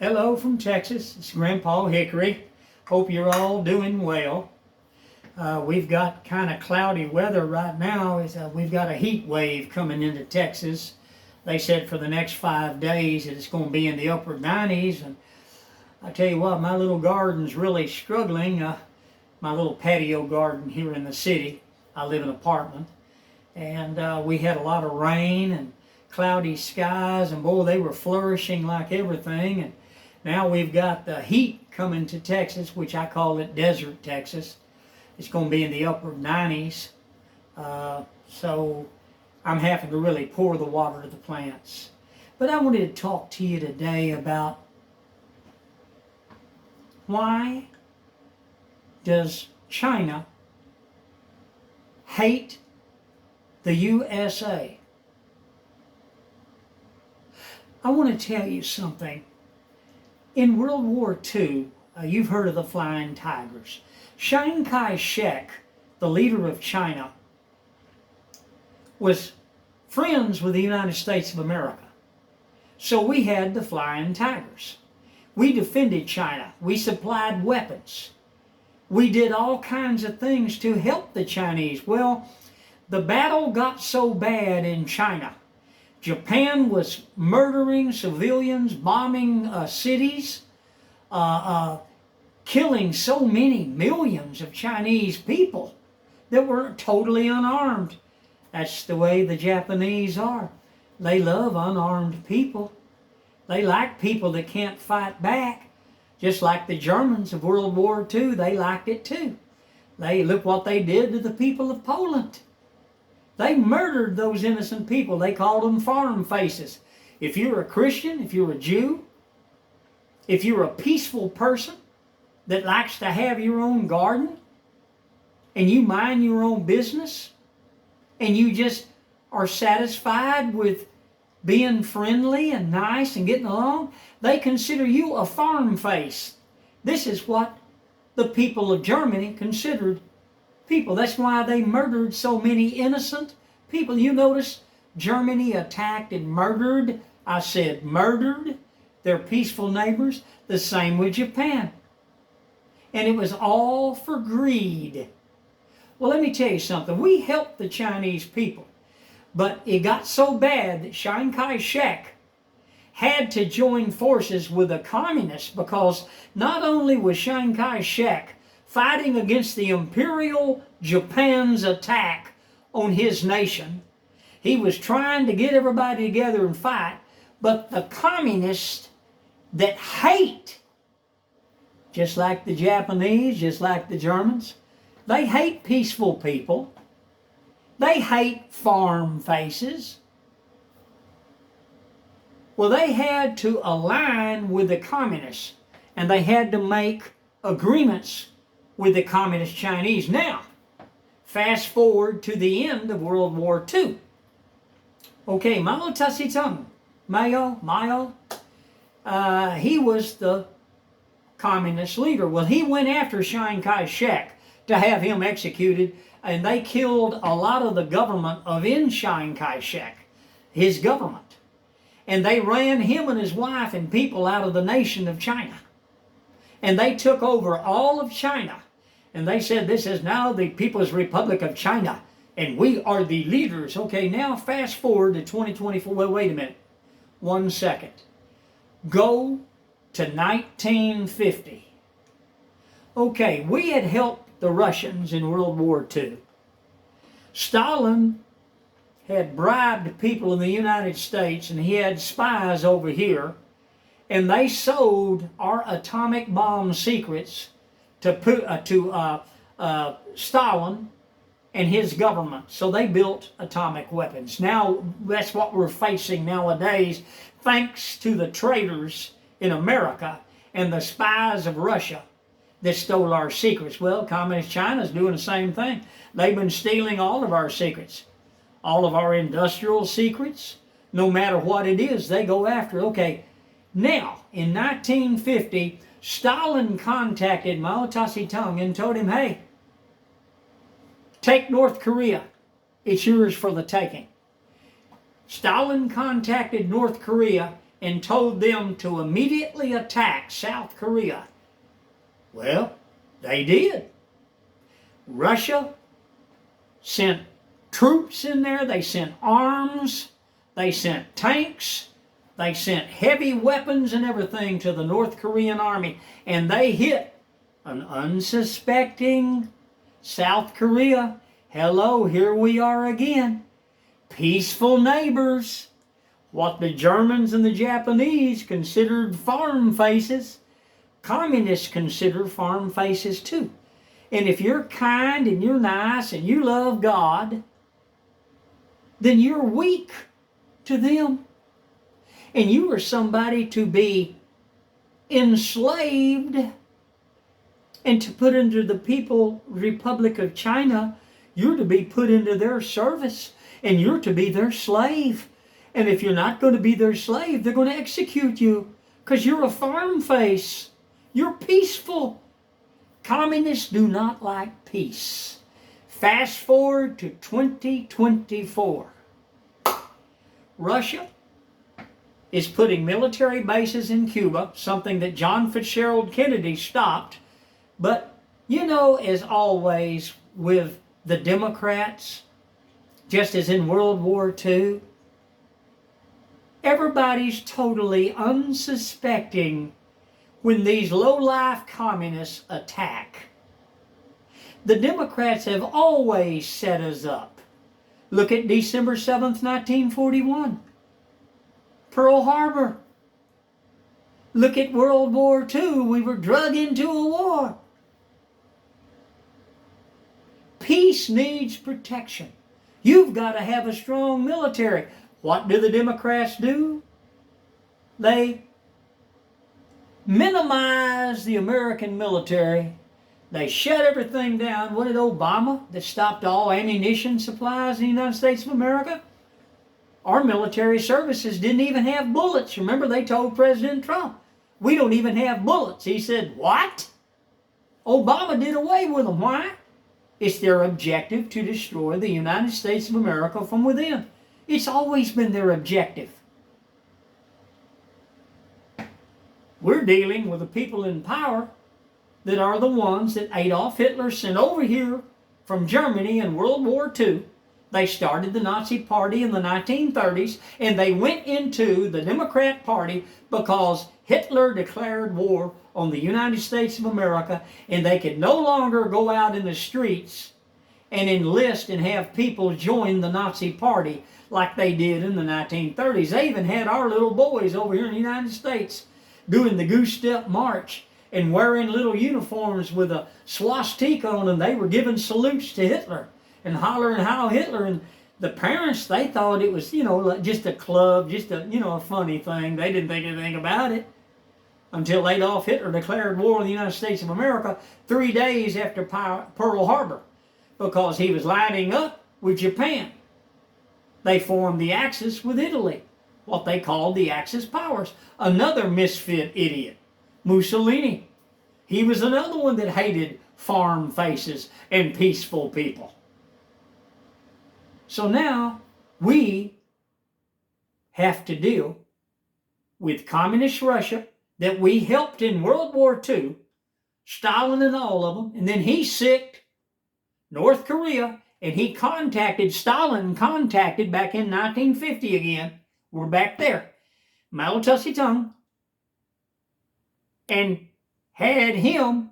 Hello from Texas. It's Grandpa Hickory. Hope you're all doing well. We've got kind of cloudy weather right now. We've got a heat wave coming into Texas. They said for the next 5 days it's going to be in the upper 90s. And I tell you what, my little garden's really struggling. My little patio garden here in the city. I live in an apartment. And we had a lot of rain and cloudy skies, and boy, they were flourishing like everything. And now we've got the heat coming to Texas, which I call it desert Texas. It's going to be in the upper 90s. So I'm having to really pour the water to the plants. But I wanted to talk to you today about why does China hate the U.S.A.? I want to tell you something. In World War II, you've heard of the Flying Tigers. Chiang Kai-shek, the leader of China, was friends with the United States of America. So we had the Flying Tigers. We defended China. We supplied weapons. We did all kinds of things to help the Chinese. Well, the battle got so bad in China. Japan was murdering civilians, bombing cities, killing so many millions of Chinese people that were totally unarmed. That's the way the Japanese are. They love unarmed people. They like people that can't fight back. Just like the Germans of World War II, they liked it too. Look what they did to the people of Poland. They murdered those innocent people. They called them farm faces. If you're a Christian, if you're a Jew, if you're a peaceful person that likes to have your own garden, and you mind your own business, and you just are satisfied with being friendly and nice and getting along, they consider you a farm face. This is what the people of Germany considered people. That's why they murdered so many innocent people. You notice Germany attacked and murdered, I said murdered, their peaceful neighbors. The same with Japan. And it was all for greed. Well, let me tell you something. We helped the Chinese people. But it got so bad that Chiang Kai-shek had to join forces with the communists, because not only was Chiang Kai-shek fighting against the Imperial Japan's attack on his nation, he was trying to get everybody together and fight, but the communists that hate, just like the Japanese, just like the Germans, they hate peaceful people. They hate farm faces. Well, they had to align with the communists, and they had to make agreements with the communist Chinese. Now, fast forward to the end of World War II. Okay, Mao Tse-tung, Mao, he was the communist leader. Well, he went after Chiang Kai-shek to have him executed, and they killed a lot of the government of Chiang Kai-shek, his government. And they ran him and his wife and people out of the nation of China. And they took over all of China. And they said, this is now the People's Republic of China, and we are the leaders. Okay, now fast forward to 2024. Well, wait a minute. 1 second. Go to 1950. Okay, we had helped the Russians in World War II. Stalin had bribed people in the United States, and he had spies over here, and they sold our atomic bomb secrets to Stalin and his government. So they built atomic weapons. Now that's what we're facing nowadays, thanks to the traitors in America and the spies of Russia that stole our secrets. Well, Communist China's doing the same thing. They've been stealing all of our secrets, all of our industrial secrets. No matter what it is, they go after it. Okay, now in 1950, Stalin contacted Mao Tse-tung and told him, hey, take North Korea. It's yours for the taking. Stalin contacted North Korea and told them to immediately attack South Korea. Well, they did. Russia sent troops in there, they sent arms, they sent tanks, they sent heavy weapons and everything to the North Korean army, and they hit an unsuspecting South Korea. Hello, here we are again. Peaceful neighbors. What the Germans and the Japanese considered farm faces, communists consider farm faces too. And if you're kind and you're nice and you love God, then you're weak to them. And you are somebody to be enslaved and to put into the People Republic of China. You're to be put into their service and you're to be their slave. And if you're not going to be their slave, they're going to execute you because you're a farm face. You're peaceful. Communists do not like peace. Fast forward to 2024. Russia is putting military bases in Cuba, something that John Fitzgerald Kennedy stopped. But, you know, as always with the Democrats, just as in World War II, everybody's totally unsuspecting when these low-life communists attack. The Democrats have always set us up. Look at December 7th, 1941. Pearl Harbor. Look at World War II. We were drug into a war. Peace needs protection. You've got to have a strong military. What do the Democrats do? They minimize the American military. They shut everything down. What did Obama, that stopped all ammunition supplies in the United States of America? Our military services didn't even have bullets. Remember, they told President Trump, we don't even have bullets. He said, what? Obama did away with them. Why? It's their objective to destroy the United States of America from within. It's always been their objective. We're dealing with the people in power that are the ones that Adolf Hitler sent over here from Germany in World War II. They started the Nazi Party in the 1930s, and they went into the Democrat Party because Hitler declared war on the United States of America, and they could no longer go out in the streets and enlist and have people join the Nazi Party like they did in the 1930s. They even had our little boys over here in the United States doing the Goose Step March and wearing little uniforms with a swastika on them. They were giving salutes to Hitler and hollering Heil Hitler. And the parents, they thought it was, just a club, just a, a funny thing. They didn't think anything about it until Adolf Hitler declared war on the United States of America 3 days after Pearl Harbor, because he was lining up with Japan. They formed the Axis with Italy, what they called the Axis powers. Another misfit idiot, Mussolini. He was another one that hated farm faces and peaceful people. So now we have to deal with communist Russia that we helped in World War II, Stalin and all of them, and then he sicked North Korea, and Stalin contacted back in 1950 again, we're back there, Mao Tse-tung, and had him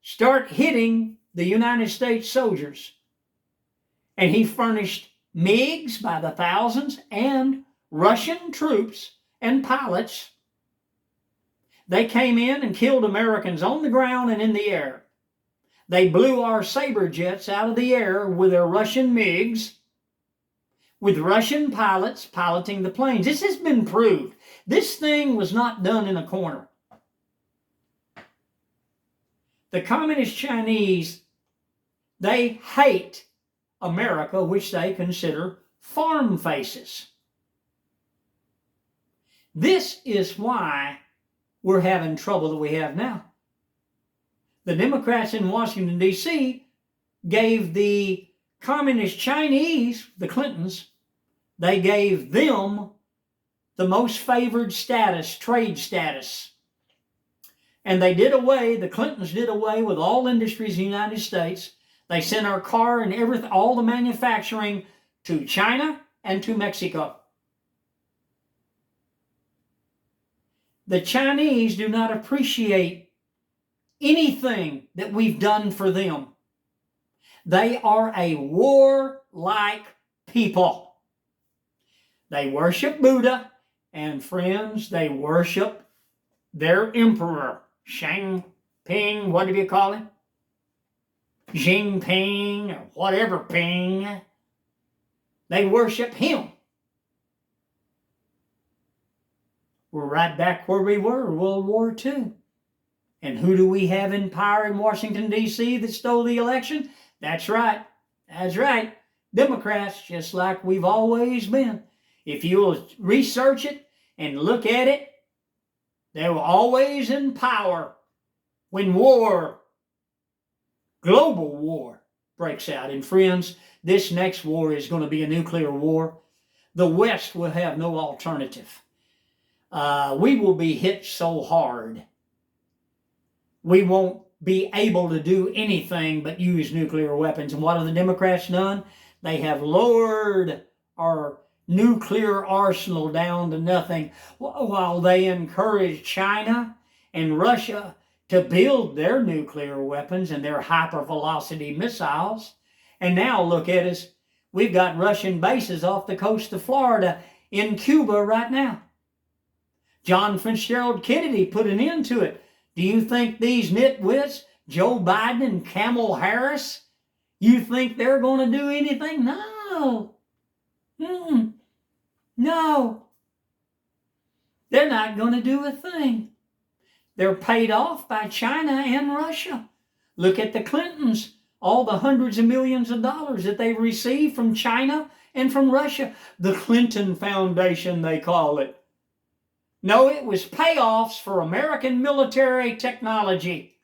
start hitting the United States soldiers. And he furnished MiGs by the thousands and Russian troops and pilots. They came in and killed Americans on the ground and in the air. They blew our Sabre jets out of the air with their Russian MiGs, with Russian pilots piloting the planes. This has been proved. This thing was not done in a corner. The Communist Chinese, they hate America, which they consider farm faces. This is why we're having trouble that we have now. The Democrats in Washington, D.C. gave the Communist Chinese, the Clintons, they gave them the most favored status, trade status. And they did away, the Clintons did away with all industries in the United States. They sent our car and everything, all the manufacturing to China and to Mexico. The Chinese do not appreciate anything that we've done for them. They are a warlike people. They worship Buddha, and friends, they worship their emperor, Shang Ping, what do you call him? Jinping, or whatever Ping. They worship him. We're right back where we were, World War II. And who do we have in power in Washington, D.C. that stole the election? That's right. That's right. Democrats, just like we've always been. If you'll research it and look at it, they were always in power when war, global war, breaks out. And friends, this next war is going to be a nuclear war. The West will have no alternative. We will be hit so hard, we won't be able to do anything but use nuclear weapons. And what have the Democrats done? They have lowered our nuclear arsenal down to nothing while they encourage China and Russia to build their nuclear weapons and their hypervelocity missiles. And now look at us. We've got Russian bases off the coast of Florida in Cuba right now. John Fitzgerald Kennedy put an end to it. Do you think these nitwits, Joe Biden and Kamala Harris, you think they're going to do anything? No. No. They're not going to do a thing. They're paid off by China and Russia. Look at the Clintons, all the hundreds of millions of dollars that they received from China and from Russia. The Clinton Foundation, they call it. No, it was payoffs for American military technology.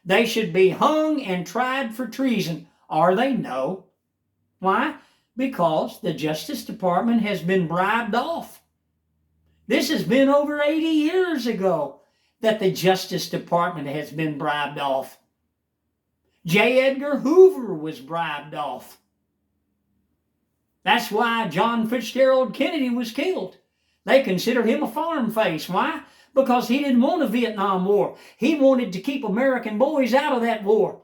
They should be hung and tried for treason. Are they? No. Why? Because the Justice Department has been bribed off. This has been over 80 years ago that the Justice Department has been bribed off. J. Edgar Hoover was bribed off. That's why John Fitzgerald Kennedy was killed. They considered him a farm face. Why? Because he didn't want a Vietnam War. He wanted to keep American boys out of that war.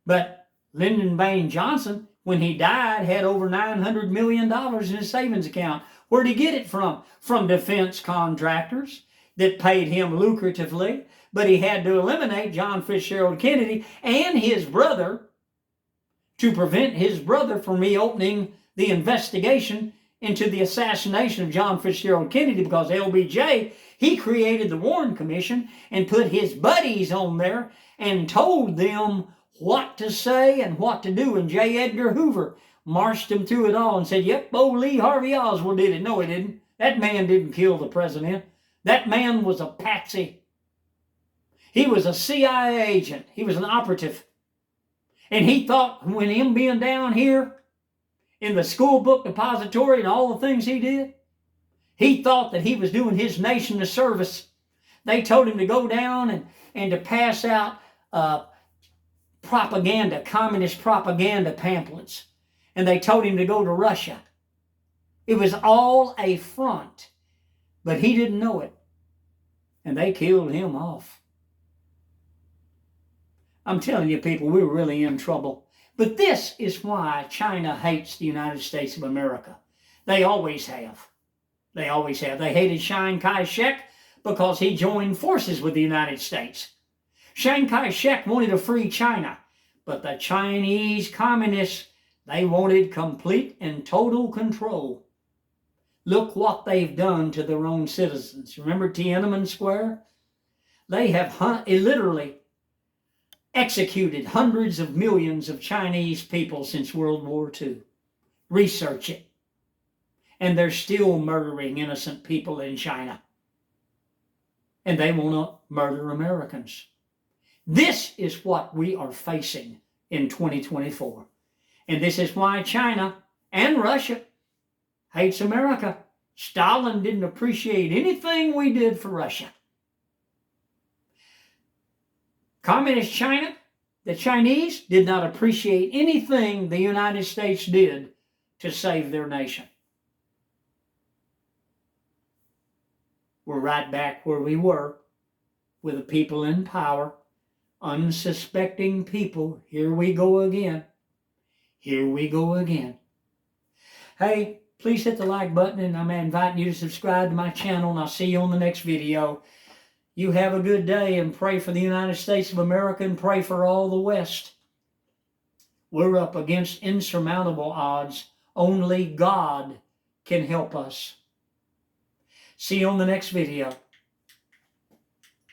But Lyndon Baines Johnson, when he died, had over $900 million in his savings account. Where'd he get it from? From defense contractors that paid him lucratively. But he had to eliminate John Fitzgerald Kennedy and his brother to prevent his brother from reopening the investigation into the assassination of John Fitzgerald Kennedy, because LBJ, he created the Warren Commission and put his buddies on there and told them what to say and what to do. And J. Edgar Hoover marched them through it all and said, yep, old Lee Harvey Oswald did it. No, he didn't. That man didn't kill the president. That man was a patsy. He was a CIA agent. He was an operative. And he thought, when him being down here in the school book depository and all the things he did, he thought that he was doing his nation a service. They told him to go down and to pass out propaganda, communist propaganda pamphlets. And they told him to go to Russia. It was all a front. But he didn't know it. And they killed him off. I'm telling you, people, we're really in trouble. But this is why China hates the United States of America. They always have. They always have. They hated Chiang Kai-shek because he joined forces with the United States. Chiang Kai-shek wanted a free China, but the Chinese communists, they wanted complete and total control. Look what they've done to their own citizens. Remember Tiananmen Square? They have literally executed hundreds of millions of Chinese people since World War II. Research it. And they're still murdering innocent people in China. And they want to murder Americans. This is what we are facing in 2024. And this is why China and Russia hates America. Stalin didn't appreciate anything we did for Russia. Communist China, the Chinese, did not appreciate anything the United States did to save their nation. We're right back where we were, with the people in power, unsuspecting people. Here we go again. Here we go again. Hey, please hit the like button, and I'm inviting you to subscribe to my channel, and I'll see you on the next video. You have a good day, and pray for the United States of America, and pray for all the West. We're up against insurmountable odds. Only God can help us. See you on the next video.